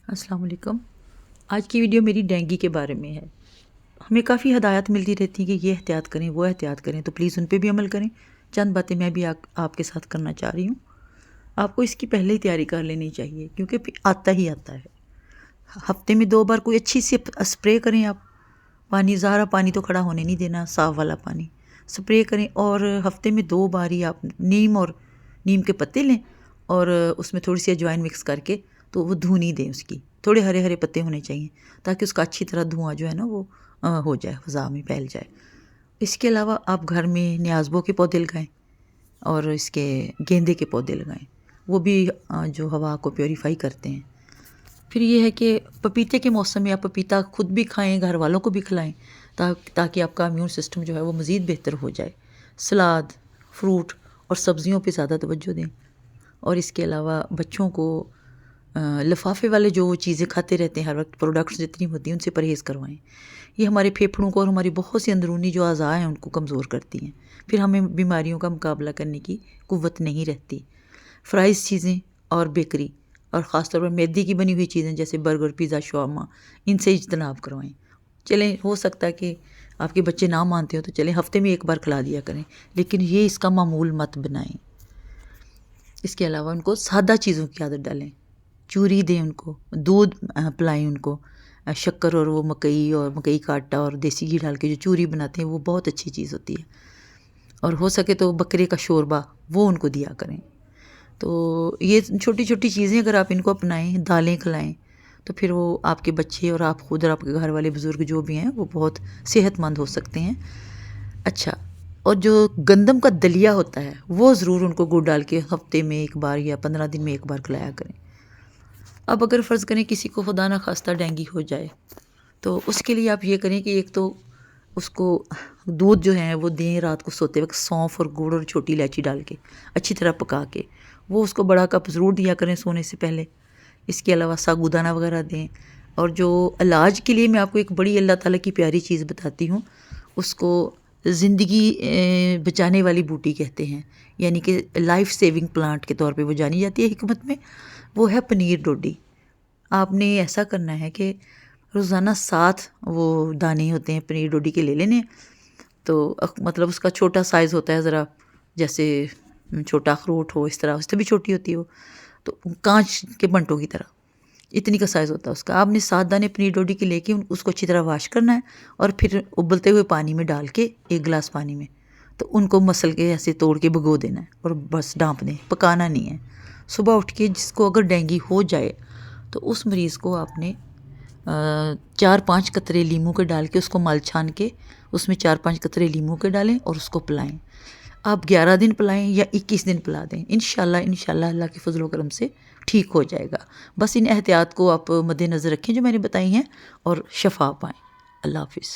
السلام علیکم۔ آج کی ویڈیو میری ڈینگی کے بارے میں ہے۔ ہمیں کافی ہدایات ملتی رہتی ہیں کہ یہ احتیاط کریں وہ احتیاط کریں، تو پلیز ان پہ بھی عمل کریں۔ چند باتیں میں بھی آپ کے ساتھ کرنا چاہ رہی ہوں۔ آپ کو اس کی پہلے ہی تیاری کر لینی چاہیے کیونکہ آتا ہی آتا ہے۔ ہفتے میں 2 بار کوئی اچھی سی اسپرے کریں۔ آپ پانی، زہرا پانی تو کھڑا ہونے نہیں دینا، صاف والا پانی اسپرے کریں، اور ہفتے میں 2 بار ہی آپ نیم کے پتے لیں اور اس میں تھوڑی سی اجوائن مکس کر کے تو وہ دھونی دیں، اس کی تھوڑے ہرے ہرے پتے ہونے چاہیے تاکہ اس کا اچھی طرح دھواں جو ہے نا وہ ہو جائے، فضا میں پھیل جائے۔ اس کے علاوہ آپ گھر میں نیازبوں کے پودے لگائیں اور اس کے گیندے کے پودے لگائیں، وہ بھی جو ہوا کو پیوریفائی کرتے ہیں۔ پھر یہ ہے کہ پپیتے کے موسم میں آپ پپیتا خود بھی کھائیں، گھر والوں کو بھی کھلائیں تاکہ آپ کا امیون سسٹم جو ہے وہ مزید بہتر ہو جائے۔ سلاد، فروٹ اور سبزیوں پہ زیادہ توجہ دیں، اور اس کے علاوہ بچوں کو لفافے والے جو چیزیں کھاتے رہتے ہیں ہر وقت، پروڈکٹس جتنی ہوتی ہیں ان سے پرہیز کروائیں۔ یہ ہمارے پھیپھڑوں کو اور ہماری بہت سی اندرونی جو اعضاء ہیں ان کو کمزور کرتی ہیں، پھر ہمیں بیماریوں کا مقابلہ کرنے کی قوت نہیں رہتی۔ فرائز چیزیں اور بیکری، اور خاص طور پر میدے کی بنی ہوئی چیزیں جیسے برگر، پیزا، شاورما، ان سے اجتناب کروائیں۔ چلیں، ہو سکتا ہے کہ آپ کے بچے نہ مانتے ہو تو چلیں ہفتے میں 1 بار کھلا دیا کریں، لیکن یہ اس کا معمول مت بنائیں۔ اس کے علاوہ ان کو سادہ چیزوں کی عادت ڈالیں، چوری دیں ان کو، دودھ پلائیں ان کو، شکر اور وہ مکئی کا آٹا اور دیسی گھی ڈال کے جو چوری بناتے ہیں وہ بہت اچھی چیز ہوتی ہے، اور ہو سکے تو بکرے کا شوربہ وہ ان کو دیا کریں۔ تو یہ چھوٹی چھوٹی چیزیں اگر آپ ان کو اپنائیں، دالیں کھلائیں، تو پھر وہ آپ کے بچے اور آپ خود اور آپ کے گھر والے بزرگ جو بھی ہیں وہ بہت صحت مند ہو سکتے ہیں۔ اچھا، اور جو گندم کا دلیا ہوتا ہے وہ ضرور ان کو گڑ ڈال کے ہفتے میں 1 بار یا 15 دن میں 1 بار کھلایا کریں۔ اب اگر فرض کریں کسی کو خدا نخواستہ ڈینگی ہو جائے تو اس کے لیے آپ یہ کریں کہ ایک تو اس کو دودھ جو ہے وہ دیں، رات کو سوتے وقت سونف اور گڑ اور چھوٹی الائچی ڈال کے اچھی طرح پکا کے وہ اس کو بڑا کپ ضرور دیا کریں سونے سے پہلے۔ اس کے علاوہ ساگودانہ وغیرہ دیں، اور جو علاج کے لیے میں آپ کو ایک بڑی اللہ تعالیٰ کی پیاری چیز بتاتی ہوں، اس کو زندگی بچانے والی بوٹی کہتے ہیں، یعنی کہ لائف سیونگ پلانٹ کے طور پہ وہ جانی جاتی ہے حکمت میں، وہ ہے پنیر ڈوڈی۔ آپ نے ایسا کرنا ہے کہ روزانہ 7 وہ دانے ہوتے ہیں پنیر ڈوڈی کے لے لینے، تو مطلب اس کا چھوٹا سائز ہوتا ہے، ذرا جیسے چھوٹا اخروٹ ہو اس سے بھی چھوٹی ہوتی ہو، تو کانچ کے بنٹوں کی طرح اتنی کا سائز ہوتا ہے اس کا۔ آپ نے 7 دانے پنیر ڈوڈی کے لے کے اس کو اچھی طرح واش کرنا ہے، اور پھر ابلتے ہوئے پانی میں ڈال کے 1 گلاس پانی میں تو ان کو مسل کے ایسے توڑ کے بھگو دینا ہے، اور بس ڈھانپ دیں، پکانا نہیں ہے۔ صبح اٹھ کے جس کو اگر ڈینگی ہو جائے تو اس مریض کو آپ نے 4-5 قطرے لیموں کے ڈال کے اس کو مل چھان کے اس میں 4-5 قطرے لیموں کے ڈالیں اور اس کو پلائیں۔ آپ 11 دن پلائیں یا 21 دن پلا دیں، انشاءاللہ اللہ کے فضل و کرم سے ٹھیک ہو جائے گا۔ بس ان احتیاط کو آپ مد نظر رکھیں جو میں نے بتائی ہیں، اور شفا پائیں۔ اللہ حافظ۔